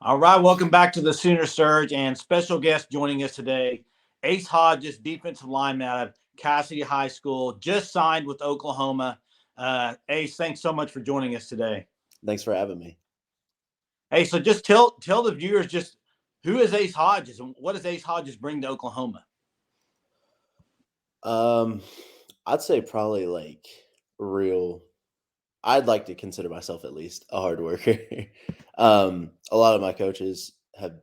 All right, welcome back to the Sooner Surge and special guest joining us today, Ace Hodges, defensive lineman out of Cassidy High School, just signed with Oklahoma. Ace, thanks so much for joining us today. Thanks for having me. Hey, so just tell the viewers just who is Ace Hodges and what does Ace Hodges bring to Oklahoma? Um, I'd say probably like real. I'd like to consider myself at least a hard worker. A lot of my coaches have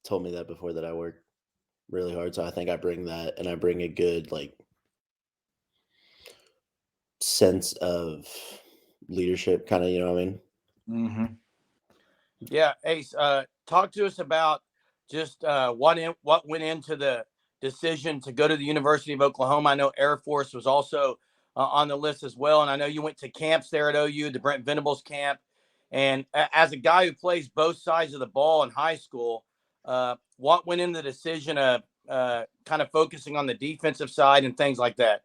told me that before that I work really hard, so I think I bring that, and I bring a good sense of leadership, kind of. You know what I mean? Mm-hmm. Yeah, Ace, talk to us about just what went into the decision to go to the University of Oklahoma. I know Air Force was also on the list as well, and I know you went to camps there at OU, the Brent Venables camp. And as a guy who plays both sides of the ball in high school, what went into the decision of kind of focusing on the defensive side and things like that?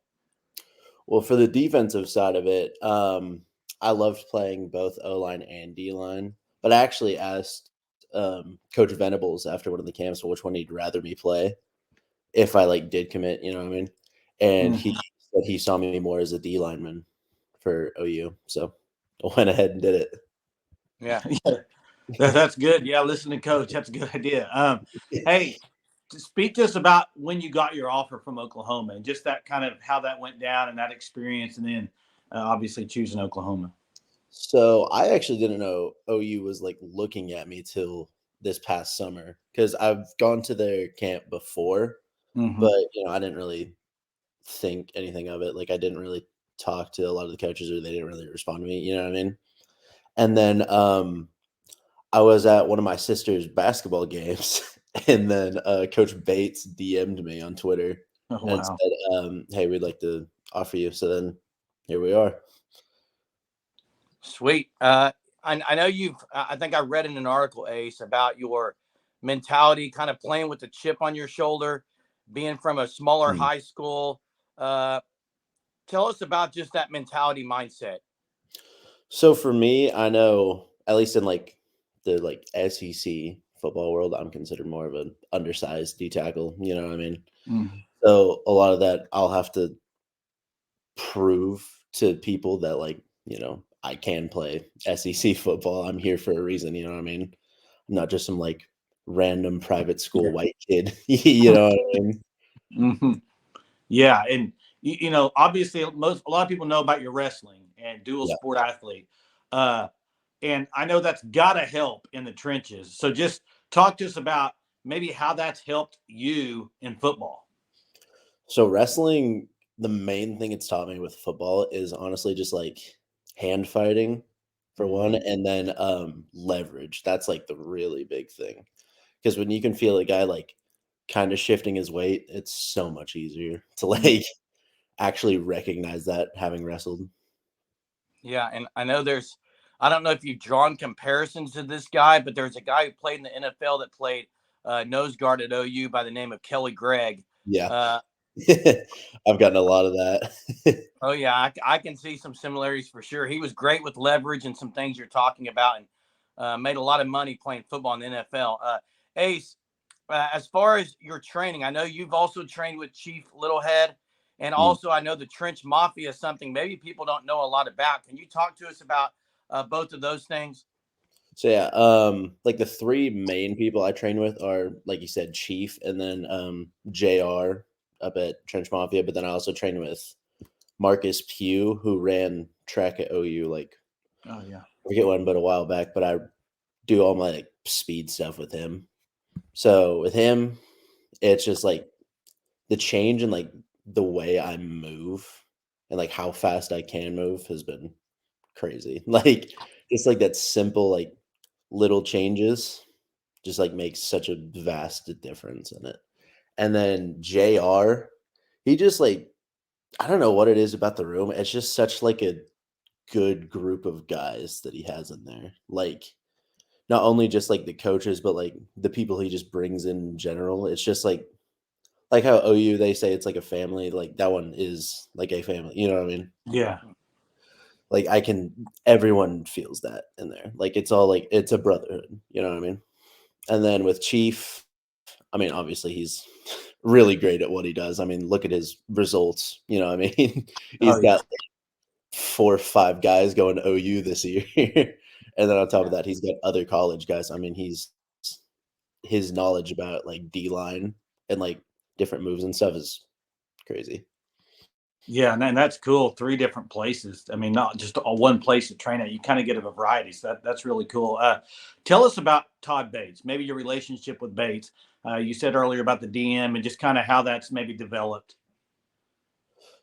Well, for the defensive side of it, I loved playing both O line and D line. But I actually asked Coach Venables after one of the camps which one he'd rather me play if I did commit. You know what I mean? And he Mm-hmm. said he saw me more as a D lineman for OU, so I went ahead and did it. Yeah. That's good. Yeah, listen to coach. That's a good idea. Hey, speak to us about when you got your offer from Oklahoma and just that kind of how that went down and that experience, and then obviously choosing Oklahoma. So I actually didn't know OU was looking at me till this past summer because I've gone to their camp before, Mm-hmm. but I didn't really think anything of it. Like I didn't really talk to a lot of the coaches, or they didn't really respond to me. You know what I mean? And then I was at one of my sister's basketball games, and then Coach Bates DM'd me on Twitter Oh, and wow. said, "Hey, we'd like to offer you." So then here we are. Sweet. I know I think I read in an article, Ace, about your mentality, kind of playing with the chip on your shoulder, being from a smaller Hmm. high school. Uh, Tell us about just that mentality mindset. So for me, I know at least in the SEC football world, I'm considered more of an undersized D tackle. You know what I mean? Mm-hmm. So a lot of that I'll have to prove to people that I can play SEC football. I'm here for a reason. You know what I mean? I'm not just some random private school Yeah. white kid. You know what I mean? Mm-hmm. Yeah, and obviously, a lot of people know about your wrestling and dual Yeah. sport athlete, uh, and I know that's got to help in the trenches. So just talk to us about maybe how that's helped you in football. So wrestling, the main thing it's taught me with football is honestly just hand fighting for one, Mm-hmm. and then leverage. That's the really big thing. Because when you can feel a guy kind of shifting his weight, it's so much easier to actually recognize that having wrestled. Yeah, and I know I don't know if you've drawn comparisons to this guy, but there's a guy who played in the NFL that played nose guard at OU by the name of Kelly Gregg. Yeah. Uh, I've gotten a lot of that. Oh yeah, I can see some similarities for sure. He was great with leverage and some things you're talking about, and made a lot of money playing football in the NFL. Ace, as far as your training, I know you've also trained with Chief Littlehead, and Mm. also I know the Trench Mafia is something maybe people don't know a lot about. Can you talk to us about both of those things? So yeah, the three main people I train with are, like you said, Chief, and then JR up at Trench Mafia. But then I also train with Marcus Pugh, who ran track at OU, Oh yeah. I forget when, but a while back. But I do all my speed stuff with him. So with him, it's just the change in the way I move and how fast I can move has been crazy. It's that simple little changes just makes such a vast difference in it. And then JR, he just I don't know what it is about the room. It's just such a good group of guys that he has in there. Not only just the coaches, but the people he just brings in general. It's just like how OU they say it's like a family. Like that one is like a family. You know what I mean? Yeah. Everyone feels that in there. It's all it's a brotherhood. You know what I mean? And then with Chief, I mean, obviously he's really great at what he does. I mean, look at his results. You know, I mean, he's Oh, yeah. got 4 or 5 guys going OU this year, and then on top of that, he's got other college guys. I mean, his knowledge about like D line and like different moves and stuff is crazy. Yeah, and that's cool. 3 different places. I mean, not just one place to train at. You kind of get a variety. So that's really cool. Tell us about Todd Bates. Maybe your relationship with Bates. You said earlier about the DM and just kind of how that's maybe developed.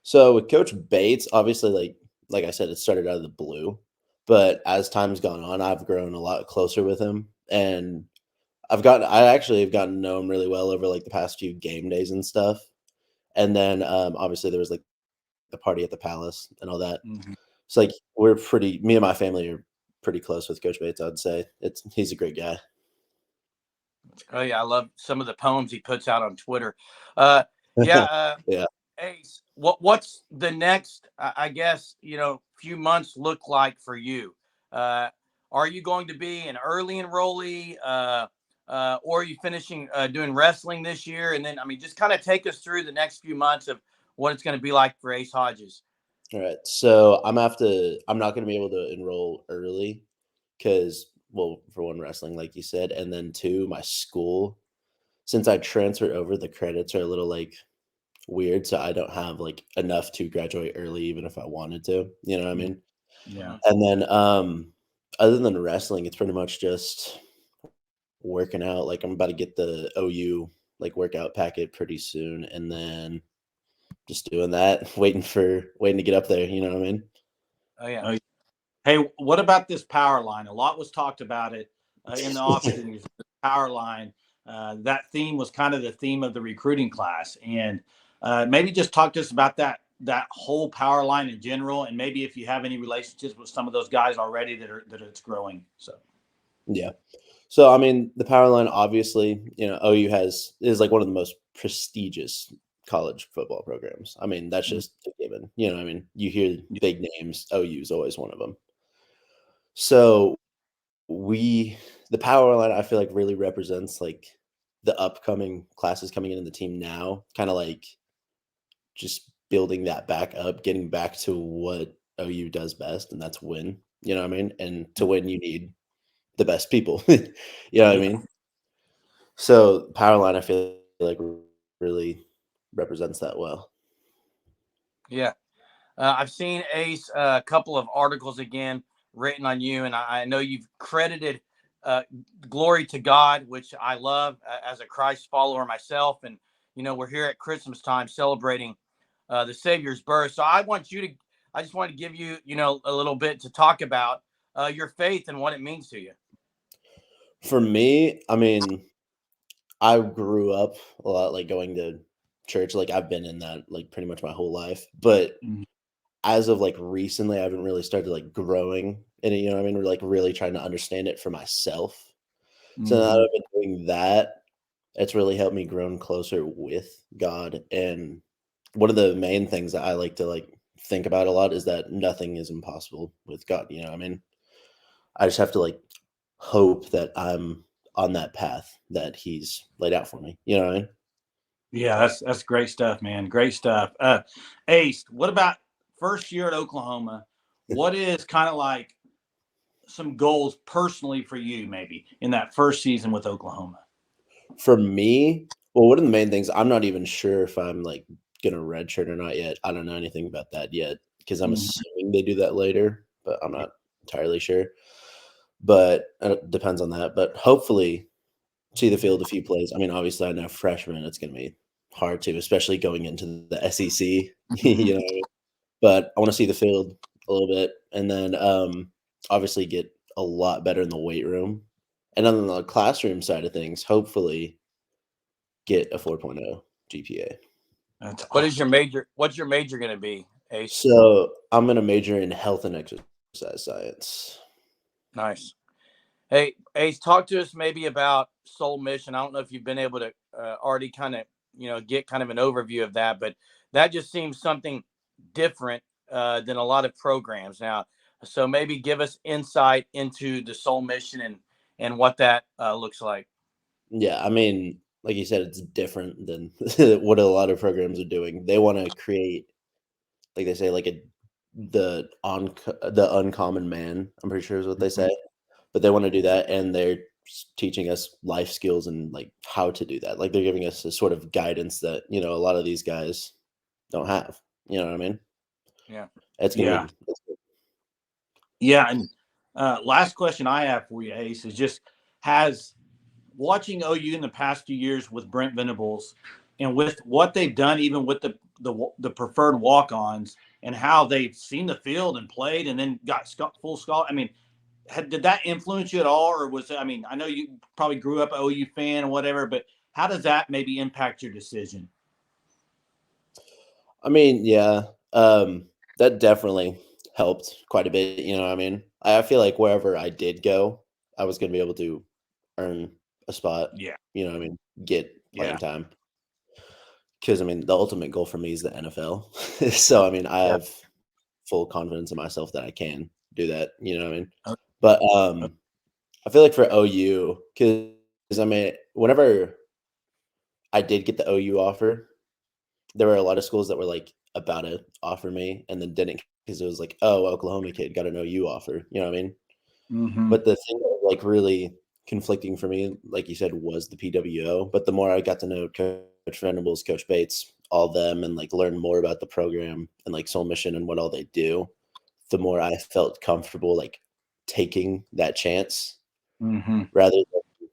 So with Coach Bates, obviously, like I said, it started out of the blue, but as time's gone on, I've grown a lot closer with him, and I actually have gotten to know him really well over like the past few game days and stuff. And then obviously there was like the party at the Palace and all that. Mm-hmm. It's like me and my family are pretty close with Coach Bates. I'd say he's a great guy. Oh yeah, I love some of the poems he puts out on Twitter. Yeah, Yeah. Ace, what's the next? I guess few months look like for you. Are you going to be an early enrollee, or are you finishing doing wrestling this year? And then, I mean, just kind of take us through the next few months of what it's going to be like for Ace Hodges. All right. So I'm not going to be able to enroll early because, well, for one, wrestling, like you said, and then two, my school, since I transferred over, the credits are a little like weird, so I don't have like enough to graduate early, even if I wanted to. You know what I mean? Yeah. And then, other than wrestling, it's pretty much just working out. Like I'm about to get the OU like workout packet pretty soon, and then just doing that, waiting to get up there. You know what I mean? Oh yeah. Oh, yeah. Hey, what about this power line? A lot was talked about it in the offseason. The power line. That theme was kind of the theme of the recruiting class, and maybe just talk to us about that whole power line in general, and maybe if you have any relationships with some of those guys already that it's growing. So Yeah. So I mean, the power line, obviously, OU is like one of the most prestigious college football programs. I mean, that's just a given. You know, I mean, you hear big names, OU is always one of them. So the power line, I feel like really represents like the upcoming classes coming in the team now, kind of like just building that back up, getting back to what OU does best, and that's win. You know what I mean? And to win, you need the best people. You know what I mean? So Powerline, I feel like really represents that well. Yeah. I've seen Ace a couple of articles again written on you, and I know you've credited glory to God, which I love as a Christ follower myself. And we're here at Christmas time celebrating the Savior's birth. So I just want to give you a little bit to talk about your faith and what it means to you. For me, I mean, I grew up a lot like going to church. Like I've been in that like pretty much my whole life, but as of like recently, I haven't really started like growing in it. You know what I mean? We're like really trying to understand it for myself. So now that I've been doing that, it's really helped me grow closer with God. And one of the main things that I like to like think about a lot is that nothing is impossible with God. You know what I mean? I just have to like hope that I'm on that path that He's laid out for me. You know what I mean? Yeah, that's great stuff, man. Great stuff. Ace, what about first year at Oklahoma? What is kind of like some goals personally for you, maybe in that first season with Oklahoma? For me, well, one of the main things, I'm not even sure if I'm like gonna redshirt or not yet. I don't know anything about that yet because I'm assuming they do that later, but I'm not entirely sure. But it depends on that. But hopefully, see the field a few plays. I mean, obviously, I know freshman it's gonna be hard to, especially going into the SEC. You know, what I mean? But I want to see the field a little bit, and then obviously get a lot better in the weight room, and on the classroom side of things, hopefully get a 4.0 GPA. That's awesome. What is your major? What's your major going to be, Ace? So I'm going to major in health and exercise science. Nice. Hey, Ace, talk to us maybe about Soul Mission. I don't know if you've been able to already kind of, get kind of an overview of that, but that just seems something different than a lot of programs now. So maybe give us insight into the Soul Mission and what that looks like. Yeah, I mean, like you said, it's different than what a lot of programs are doing. They want to create, like they say, like the uncommon man. I'm pretty sure is what they say, but they want to do that, and they're teaching us life skills and like how to do that. Like they're giving us a sort of guidance that a lot of these guys don't have. You know what I mean? Yeah. It's gonna Yeah. be. Yeah. And last question I have for you, Ace, is just has watching OU in the past few years with Brent Venables and with what they've done, even with the preferred walk-ons and how they've seen the field and played and then got full scholar. I mean, did that influence you at all, or was it, I mean, I know you probably grew up OU fan or whatever, but how does that maybe impact your decision? I mean, yeah, that definitely helped quite a bit. You know what I mean? I feel like wherever I did go, I was gonna be able to earn a spot. Yeah, You know what I mean? Get yeah, playing time. Because I mean, the ultimate goal for me is the NFL. So I mean, I yeah. have full confidence in myself that I can do that. You know what I mean? Okay. But I feel like for OU, because I mean, whenever I did get the OU offer, there were a lot of schools that were like about to offer me and then didn't because it was like, oh, Oklahoma kid got an OU offer. You know what I mean? Mm-hmm. But the thing that was like really conflicting for me, like you said, was the PWO. But the more I got to know Coach Venables, Coach Bates, all them, and like learn more about the program and like Soul Mission and what all they do, the more I felt comfortable like taking that chance Mm-hmm. rather than,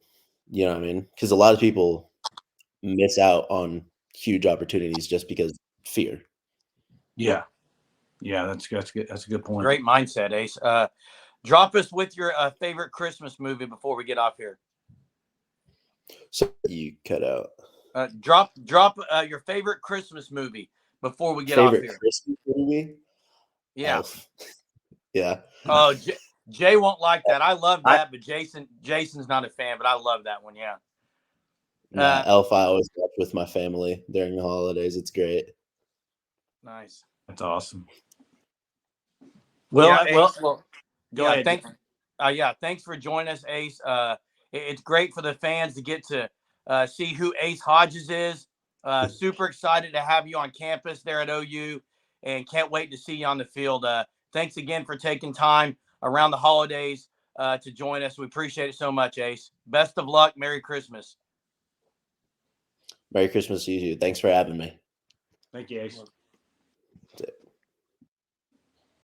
you know what I mean? Because a lot of people miss out on huge opportunities just because fear. Yeah, yeah. That's good. That's a good point. Great mindset, Ace. Drop us with your favorite Christmas movie before we get off here. So you cut out. Drop your favorite Christmas movie before we get off Favorite here. Christmas movie? Yeah. Elf. Yeah. Oh, Jay won't like that. I love I that, but Jason's not a fan, but I love that one. Yeah. Nah, Elf I always watch with my family during the holidays. It's great. Nice. That's awesome. Well, Yeah, well, Ace. Well, go yeah. ahead. Thanks. Thanks for joining us, Ace. It's great for the fans to get to see who Ace Hodges is. Super excited to have you on campus there at OU, and can't wait to see you on the field. Thanks again for taking time around the holidays to join us. We appreciate it so much, Ace. Best of luck. Merry Christmas. Merry Christmas to you too. Thanks for having me. Thank you, Ace.